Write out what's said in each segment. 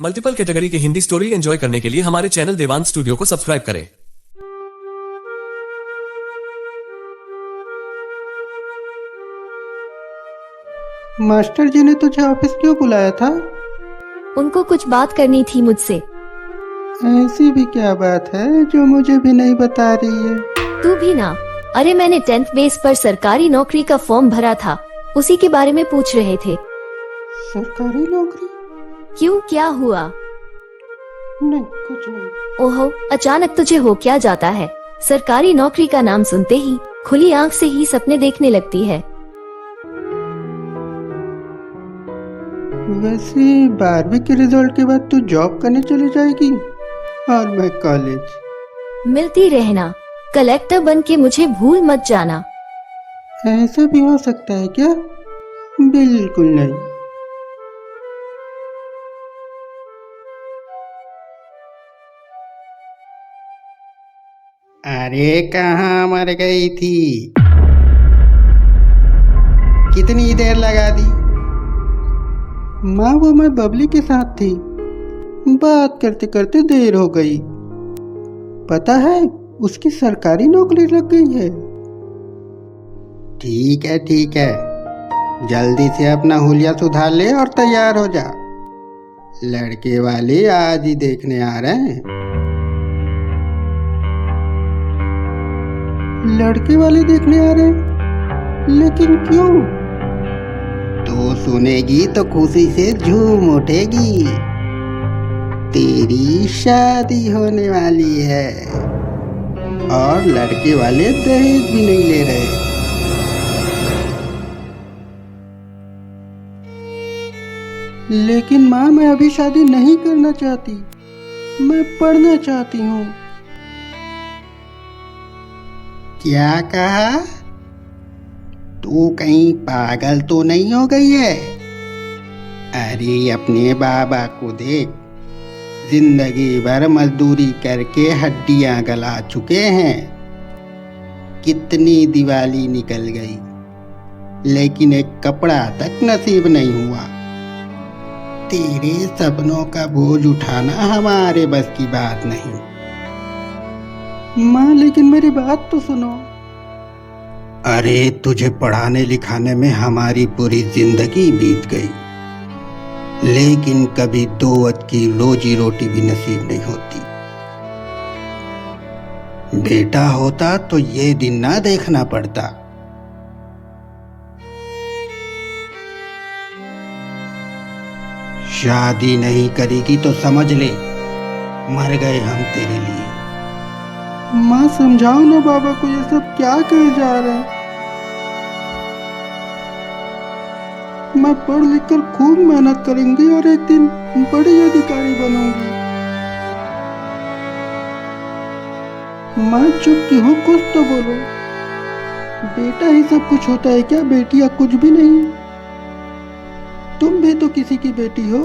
Multiple category के Hindi story enjoy करने के लिए हमारे चैनल देवांश स्टूडियो को सब्सक्राइब करें। मास्टर जी ने तुझे ऑफिस क्यों बुलाया था? उनको कुछ बात करनी थी मुझसे। ऐसी भी क्या बात है जो मुझे भी नहीं बता रही है? तू भी ना। अरे मैंने 10th बेस पर सरकारी नौकरी का फॉर्म भरा था, उसी के बारे में पूछ रहे थे। सरकारी नौकरी? क्यों, क्या हुआ? नहीं, कुछ नहीं। ओहो, अचानक तुझे हो क्या जाता है? सरकारी नौकरी का नाम सुनते ही खुली आंख से ही सपने देखने लगती है। वैसे 12वीं के रिजल्ट के बाद तू जॉब करने चली जाएगी और मैं कॉलेज। मिलती रहना, कलेक्टर बन के मुझे भूल मत जाना। ऐसा भी हो सकता है क्या? बिल्कुल नहीं। अरे कहाँ मर गई थी? कितनी देर लगा दी? माँ, वो मैं बबली के साथ थी, बात करते करते देर हो गई। पता है उसकी सरकारी नौकरी लग गई है। ठीक है ठीक है, जल्दी से अपना हुलिया सुधार ले और तैयार हो जा। लड़के वाले आज ही देखने आ रहे हैं। लड़के वाले देखने आ रहे हैं? लेकिन क्यों? तो सुनेगी तो खुशी से झूम उठेगी। तेरी शादी होने वाली है और लड़के वाले दहेज भी नहीं ले रहे। लेकिन माँ, मैं अभी शादी नहीं करना चाहती, मैं पढ़ना चाहती हूँ। क्या कहा? तू कहीं पागल तो नहीं हो गई है? अरे अपने बाबा को देख, जिंदगी भर मजदूरी करके हड्डियां गला चुके हैं। कितनी दिवाली निकल गई, लेकिन एक कपड़ा तक नसीब नहीं हुआ। तेरे सपनों का बोझ उठाना हमारे बस की बात नहीं। माँ, लेकिन मेरी बात तो सुनो। अरे तुझे पढ़ाने लिखाने में हमारी पूरी जिंदगी बीत गई, लेकिन कभी दो वक्त की रोजी रोटी भी नसीब नहीं होती। बेटा होता तो ये दिन ना देखना पड़ता। शादी नहीं करेगी तो समझ ले, मर गए हम तेरे लिए। माँ, समझाओ ना बाबा को, ये सब क्या कहे जा रहे हैं। मैं पढ़ लिख कर खूब मेहनत करूंगी और एक दिन बड़ी अधिकारी बनूंगी। माँ चुप क्यों हो, कुछ तो बोलो। बेटा ही सब कुछ होता है क्या? बेटियां कुछ भी नहीं। तुम भी तो किसी की बेटी हो।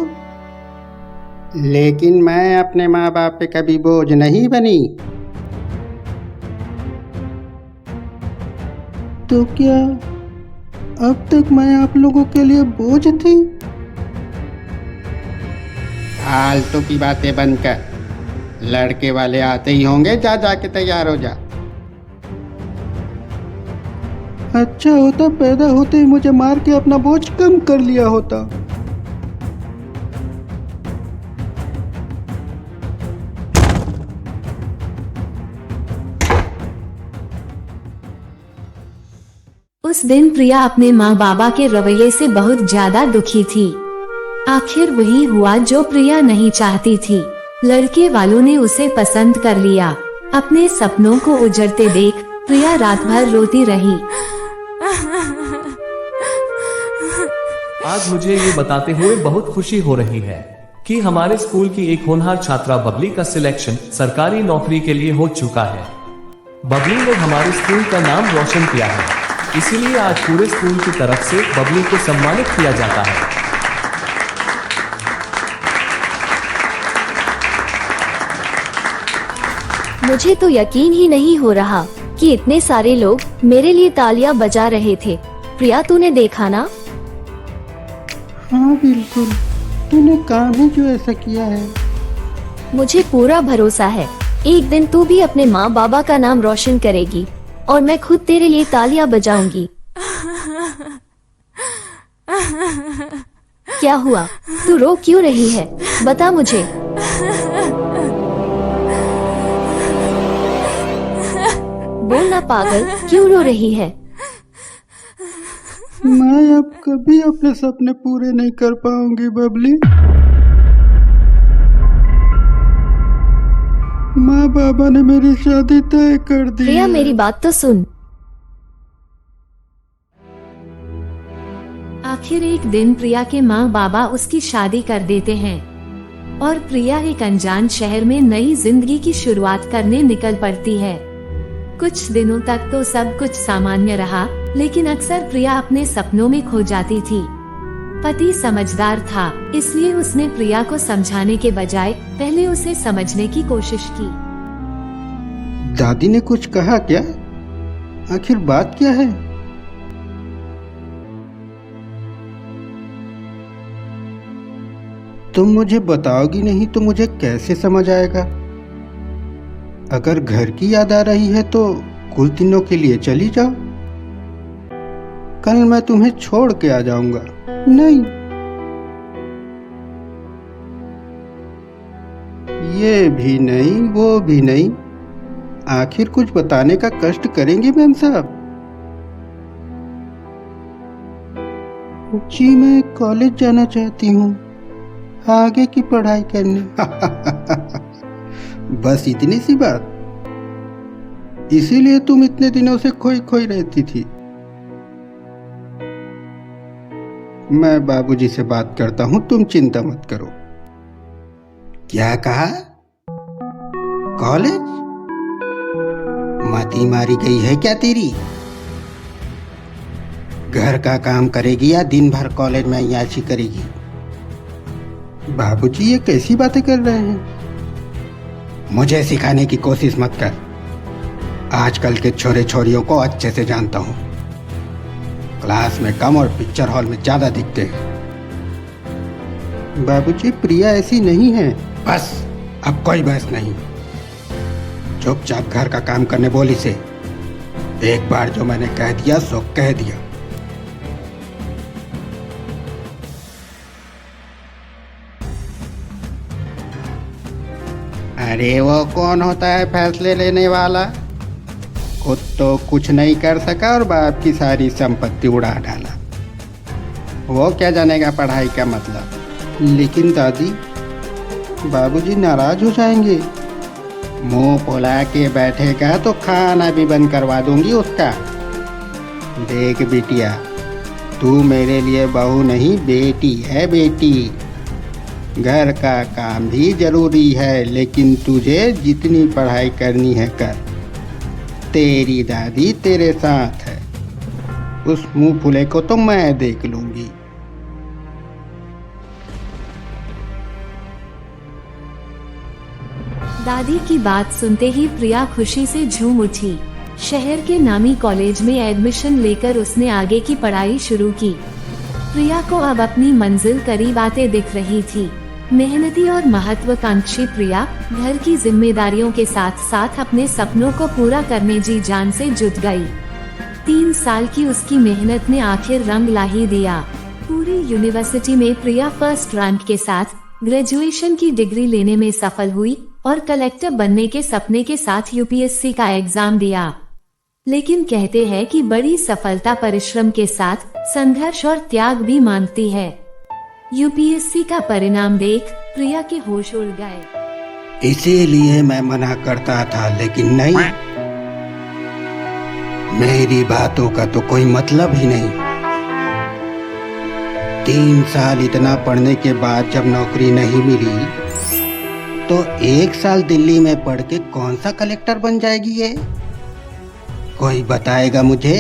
लेकिन मैं अपने माँ बाप पे कभी बोझ नहीं बनी। तो क्या अब तक मैं आप लोगों के लिए बोझ थी? फालतू की बातें बंद कर, लड़के वाले आते ही होंगे, जा जाके तैयार हो जा। अच्छा होता पैदा होते ही मुझे मार के अपना बोझ कम कर लिया होता। उस दिन प्रिया अपने माँ बाबा के रवैये से बहुत ज्यादा दुखी थी। आखिर वही हुआ जो प्रिया नहीं चाहती थी। लड़के वालों ने उसे पसंद कर लिया। अपने सपनों को उजड़ते देख प्रिया रात भर रोती रही। आज मुझे ये बताते हुए बहुत खुशी हो रही है कि हमारे स्कूल की एक होनहार छात्रा बबली का सिलेक्शन सरकारी नौकरी के लिए हो चुका है। बबली ने हमारे स्कूल का नाम रोशन किया है, इसीलिए आज पूरे स्कूल की तरफ से बबली को सम्मानित किया जाता है। मुझे तो यकीन ही नहीं हो रहा कि इतने सारे लोग मेरे लिए तालियां बजा रहे थे। प्रिया, तूने देखा ना? हाँ बिल्कुल, तूने काम ही क्यों ऐसा किया है? मुझे पूरा भरोसा है एक दिन तू भी अपने माँ बाबा का नाम रोशन करेगी और मैं खुद तेरे लिए तालियां बजाऊंगी। क्या हुआ? तू रो क्यों रही है? बता मुझे। बोल ना पागल, क्यों रो रही है? मैं अब कभी अपने सपने पूरे नहीं कर पाऊंगी बबली। माँ बाबा ने मेरी शादी तय कर दी प्रिया है। मेरी बात तो सुन। आखिर एक दिन प्रिया के माँ बाबा उसकी शादी कर देते हैं और प्रिया एक अनजान शहर में नई जिंदगी की शुरुआत करने निकल पड़ती है। कुछ दिनों तक तो सब कुछ सामान्य रहा, लेकिन अक्सर प्रिया अपने सपनों में खो जाती थी। पति समझदार था, इसलिए उसने प्रिया को समझाने के बजाय पहले उसे समझने की कोशिश की। दादी ने कुछ कहा क्या? आखिर बात क्या है? तुम मुझे बताओगी नहीं तो मुझे कैसे समझ आएगा? अगर घर की याद आ रही है तो कुछ दिनों के लिए चली जाओ। कल मैं तुम्हें छोड़ के आ जाऊंगा। नहीं, ये भी नहीं, वो भी नहीं। आखिर कुछ बताने का कष्ट करेंगे मैम साहब। जी मैं कॉलेज जाना चाहती हूँ, आगे की पढ़ाई करने। बस इतनी सी बात? इसीलिए तुम इतने दिनों से खोई खोई रहती थी। मैं बाबूजी से बात करता हूँ, तुम चिंता मत करो। क्या कहा? कॉलेज? मती मारी गई है क्या तेरी? घर का काम करेगी या दिन भर कॉलेज में अय्याशी करेगी? बाबूजी ये कैसी बातें कर रहे हैं? मुझे सिखाने की कोशिश मत कर। आजकल के छोरे छोरियों को अच्छे से जानता हूँ। क्लास में कम और पिक्चर हॉल में ज्यादा दिखते हैं। बाबूजी प्रिया ऐसी नहीं है। बस अब कोई बहस नहीं। चुपचाप घर का काम करने बोली से। एक बार जो मैंने कह दिया सो कह दिया। अरे वो कौन होता है फैसले लेने वाला? खुद तो कुछ नहीं कर सका और बाप की सारी संपत्ति उड़ा डाला। वो क्या जानेगा पढ़ाई का मतलब? लेकिन दादी, बाबूजी नाराज हो जाएंगे। मुंह फुला के बैठेगा तो खाना भी बंद करवा दूंगी उसका। देख बिटिया, तू मेरे लिए बहू नहीं बेटी है, बेटी। घर का काम भी जरूरी है, लेकिन तुझे जितनी पढ़ाई करनी है कर। तेरी दादी तेरे साथ है। उस मुंह फुले को तो मैं देख लूंगी। दादी की बात सुनते ही प्रिया खुशी से झूम उठी। शहर के नामी कॉलेज में एडमिशन लेकर उसने आगे की पढ़ाई शुरू की। प्रिया को अब अपनी मंजिल करीब आते दिख रही थी। मेहनती और महत्वाकांक्षी प्रिया घर की जिम्मेदारियों के साथ साथ अपने सपनों को पूरा करने जी जान से जुट गई। 3 साल की उसकी मेहनत ने आखिर रंग ला ही दिया। पूरी यूनिवर्सिटी में प्रिया फर्स्ट रैंक के साथ ग्रेजुएशन की डिग्री लेने में सफल हुई और कलेक्टर बनने के सपने के साथ यूपीएससी का एग्जाम दिया। लेकिन कहते हैं कि बड़ी सफलता परिश्रम के साथ संघर्ष और त्याग भी मांगती है। यूपीएससी का परिणाम देख प्रिया के होश उड़ गए। इसीलिए मैं मना करता था, लेकिन नहीं, मेरी बातों का तो कोई मतलब ही नहीं। 3 साल इतना पढ़ने के बाद जब नौकरी नहीं मिली तो 1 साल दिल्ली में पढ़ के कौन सा कलेक्टर बन जाएगी ये? कोई बताएगा मुझे?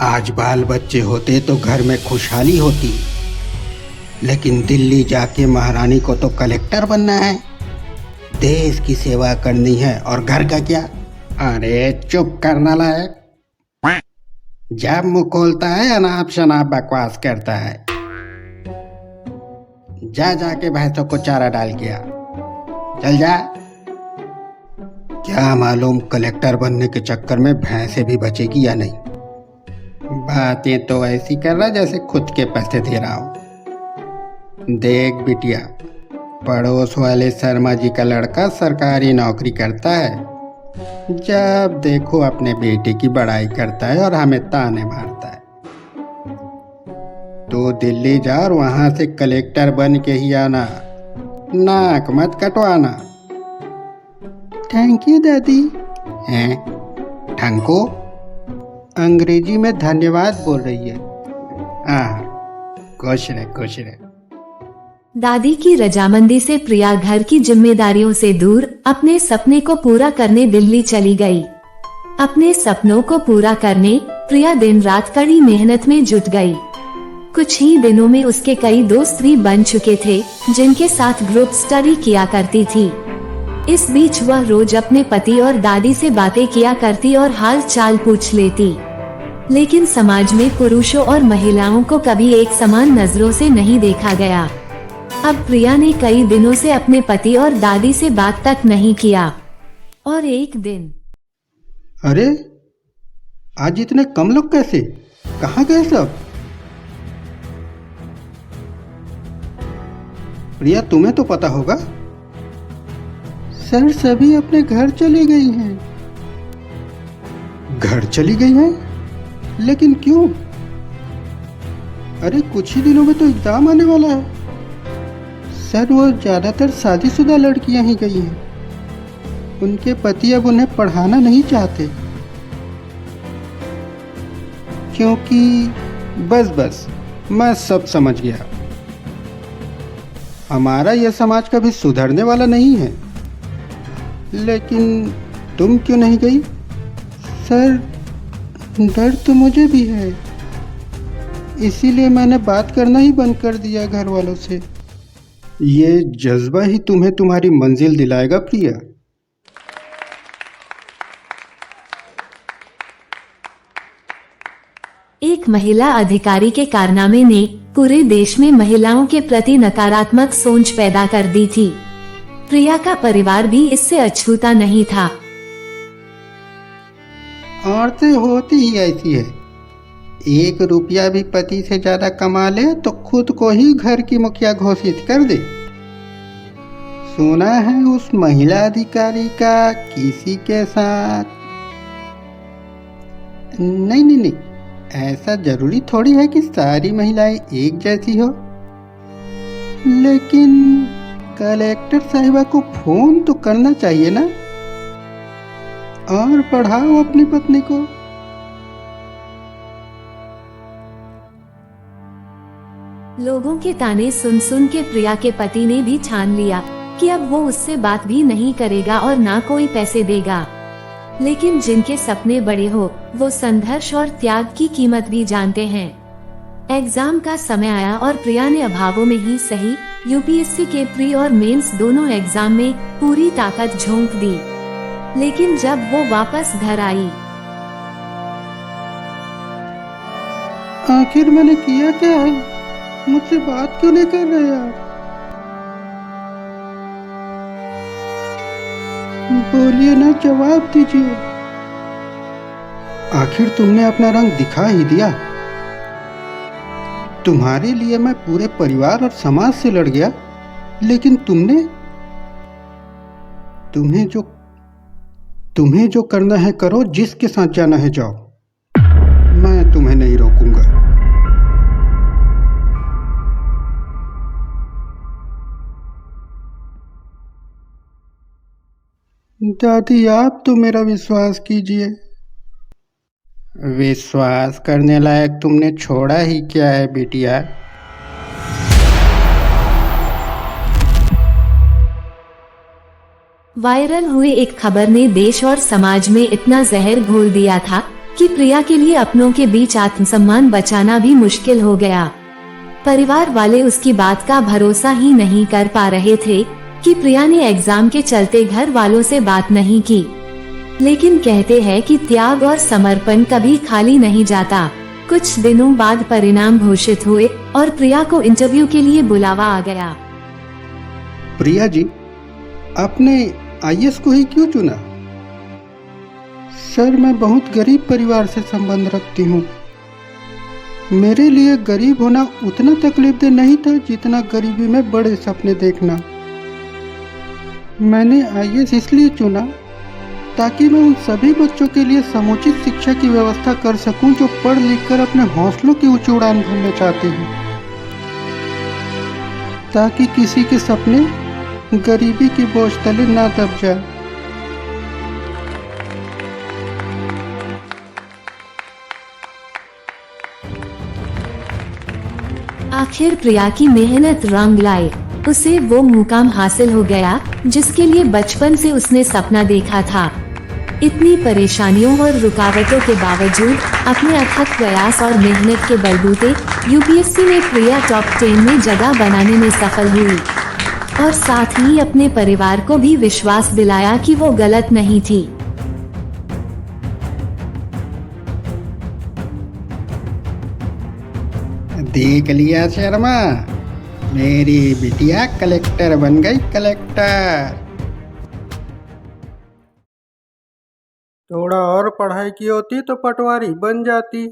आज बाल बच्चे होते तो घर में खुशहाली होती, लेकिन दिल्ली जाके महारानी को तो कलेक्टर बनना है, देश की सेवा करनी है, और घर का क्या? अरे चुप करना लायक। जब मुंह खोलता है अनाप शनाप बकवास करता है। जा जाके भैंसों को चारा डाल गया। चल जा। क्या मालूम कलेक्टर बनने के चक्कर में भैंसे भी बचेगी या नहीं। बातें तो ऐसी कर रहा जैसे खुद के पैसे दे रहा हो। देख बिटिया, पड़ोस वाले शर्मा जी का लड़का सरकारी नौकरी करता है। जब देखो अपने बेटे की बड़ाई करता है और हमें ताने मारता है। तो दिल्ली जा और वहां से कलेक्टर बन के ही आना, नाक मत कटवाना। थैंक यू दादी। हैं? ठंको अंग्रेजी में धन्यवाद बोल रही है। खुश रहे खुश रहे। दादी की रजामंदी से प्रिया घर की जिम्मेदारियों से दूर अपने सपने को पूरा करने दिल्ली चली गई। अपने सपनों को पूरा करने प्रिया दिन रात कड़ी मेहनत में जुट गई। कुछ ही दिनों में उसके कई दोस्त भी बन चुके थे जिनके साथ ग्रुप स्टडी किया करती थी। इस बीच वह रोज अपने पति और दादी से बातें किया करती और हाल चाल पूछ लेती। लेकिन समाज में पुरुषों और महिलाओं को कभी एक समान नजरों से नहीं देखा गया। अब प्रिया ने कई दिनों से अपने पति और दादी से बात तक नहीं किया और एक दिन, अरे आज इतने कम लोग कैसे? कहाँ गए सब? प्रिया तुम्हें तो पता होगा। सर सभी अपने घर चली गई हैं। घर चली गई हैं? लेकिन क्यों? अरे कुछ ही दिनों में तो एग्जाम आने वाला है। सर वो ज्यादातर शादीशुदा लड़कियां ही गई हैं। उनके पति अब उन्हें पढ़ाना नहीं चाहते क्योंकि बस मैं सब समझ गया। हमारा यह समाज कभी सुधरने वाला नहीं है। लेकिन तुम क्यों नहीं गई? सर डर तो मुझे भी है, इसीलिए मैंने बात करना ही बंद कर दिया घर वालों से। ये जज्बा ही तुम्हें तुम्हारी मंजिल दिलाएगा प्रिया। एक महिला अधिकारी के कारनामे ने पूरे देश में महिलाओं के प्रति नकारात्मक सोच पैदा कर दी थी। प्रिया का परिवार भी इससे अछूता नहीं था। औरतें होती ही ऐसी है। 1 रुपया भी पति से ज्यादा कमा ले तो खुद को ही घर की मुखिया घोषित कर दे। सुना है उस महिला अधिकारी का किसी के साथ। नहीं, ऐसा जरूरी थोड़ी है कि सारी महिलाएं एक जैसी हो। लेकिन कलेक्टर साहिबा को फोन तो करना चाहिए ना, और पढ़ाओ अपनी पत्नी को। लोगों के ताने सुन सुन के प्रिया के पति ने भी ठान लिया कि अब वो उससे बात भी नहीं करेगा और ना कोई पैसे देगा। लेकिन जिनके सपने बड़े हो वो संघर्ष और त्याग की कीमत भी जानते हैं। एग्जाम का समय आया और प्रिया ने अभावों में ही सही यूपीएससी के प्री और मेंस दोनों एग्जाम में पूरी ताकत झोंक दी। लेकिन जब वो वापस घर आई, आखिर मैंने किया क्या है? मुझसे बात क्यों नहीं कर रहे आप? बोलिए ना, जवाब दीजिए। आखिर तुमने अपना रंग दिखा ही दिया। तुम्हारे लिए मैं पूरे परिवार और समाज से लड़ गया, लेकिन तुम्हें जो करना है करो, जिसके साथ जाना है जाओ। मैं तुम्हें नहीं रोकूंगा। दादी आप तो मेरा विश्वास कीजिए। विश्वास करने लायक तुमने छोड़ा ही क्या है बिटिया? वायरल हुई एक खबर ने देश और समाज में इतना जहर घोल दिया था कि प्रिया के लिए अपनों के बीच आत्मसम्मान बचाना भी मुश्किल हो गया। परिवार वाले उसकी बात का भरोसा ही नहीं कर पा रहे थे कि प्रिया ने एग्जाम के चलते घर वालों से बात नहीं की। लेकिन कहते हैं कि त्याग और समर्पण कभी खाली नहीं जाता। कुछ दिनों बाद परिणाम घोषित हुए और प्रिया को इंटरव्यू के लिए बुलावा आ गया। प्रिया जी, आपने आईएएस को ही क्यों चुना? सर, मैं बहुत गरीब परिवार से संबंध रखती हूँ। मेरे लिए गरीब होना उतना तकलीफदेह नहीं था जितना गरीबी में बड़े सपने देखना। मैंने आईएएस इसलिए चुना ताकि मैं उन सभी बच्चों के लिए समुचित शिक्षा की व्यवस्था कर सकूं जो पढ़ लिख कर अपने हौसलों की ऊंची उड़ान भरना चाहते हैं, ताकि किसी के सपने गरीबी की बोझ तले ना दब जाए। आखिर प्रिया की मेहनत रंग लाई। उसे वो मुकाम हासिल हो गया जिसके लिए बचपन से उसने सपना देखा था। इतनी परेशानियों और रुकावटों के बावजूद अपने अथक प्रयास और मेहनत के बलबूते यूपीएससी में प्रिया टॉप 10 में जगह बनाने में सफल हुई और साथ ही अपने परिवार को भी विश्वास दिलाया कि वो गलत नहीं थी। देख लिया शर्मा, मेरी बिटिया कलेक्टर बन गई, कलेक्टर। थोड़ा और पढ़ाई की होती तो पटवारी बन जाती।